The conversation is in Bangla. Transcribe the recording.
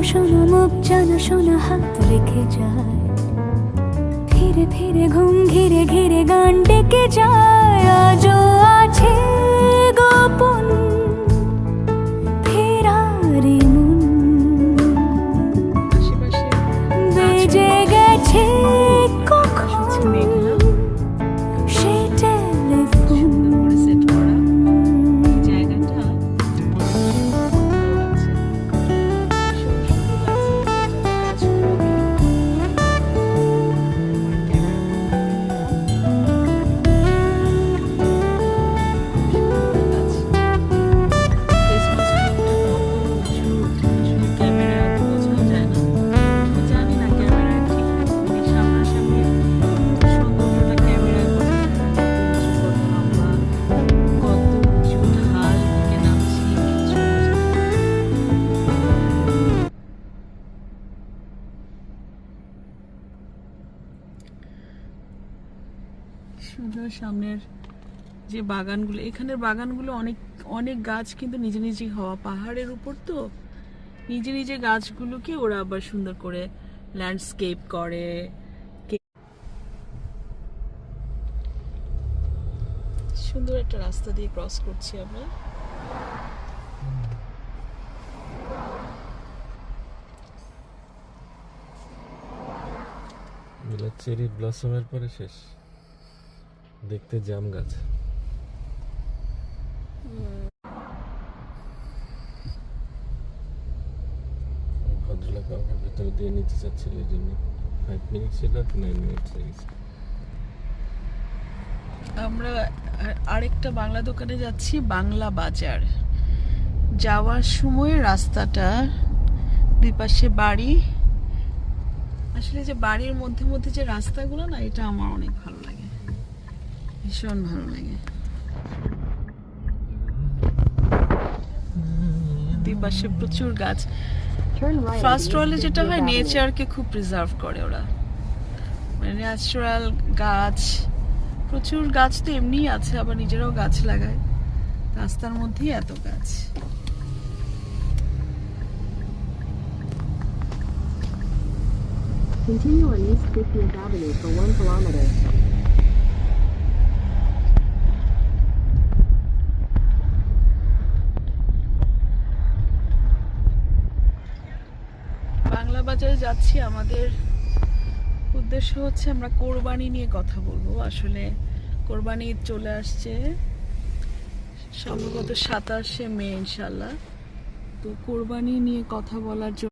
শোনা মুখ জানা শোনা হাত রেখে যায়, ফিরে ফিরে ঘুম ঘিরে ঘিরে গান ডেকে যায়। আজও আছে গোপন ফেরারি মন, বেজে গেছে কখন সে টেলিফোন। সুন্দর সামনের যে বাগানগুলো, এখানের বাগানগুলো অনেক অনেক গাছ কিন্তু নিজে নিজে হওয়া, পাহাড়ের উপর তো নিজে নিজে গাছগুলোকে ওরা আবার সুন্দর করে ল্যান্ডস্কেপ করে। সুন্দর একটা রাস্তা দিয়ে ক্রস করছি আমরা। চেরি ব্লসমের পরে শেষ, দেখতে জাম গাছ। ভদ্রলোক আমাকে ভেতরে দিয়ে নিতে চাচ্ছিল, এই জন্য 5 মিনিট ছিল, 9 মিনিট হয়ে গেছে। আমরা আরেকটা বাংলা দোকানে যাচ্ছি, বাংলা বাজার। যাওয়ার সময় রাস্তাটা দুই পাশে বাড়ি, আসলে যে বাড়ির মধ্যে মধ্যে যে রাস্তাগুলো না, এটা আমার অনেক ভালো লাগে, ভীষণ ভালো লাগে। দুই পাশে প্রচুর গাছ। ফার্স্ট ওয়ার্ল্ডে যেটা হয়, নেচারকে খুব প্রিজার্ভ করে ওরা, মানে ন্যাচারাল গাছ, প্রচুর গাছ তো এমনিই আছে, আবার নিজেরাও গাছ লাগায়, রাস্তার মধ্যেই এত গাছ। Continue on East 50th Avenue for 1 kilometer. Bangla বাজারে যাচ্ছি, আমাদের উদ্দেশ্য হচ্ছে আমরা কোরবানি নিয়ে কথা বলবো। আসলে কোরবানি ঈদ চলে আসছে সম্ভবত 27শে মে ইনশাল্লাহ, তো কোরবানি নিয়ে কথা বলার জন্য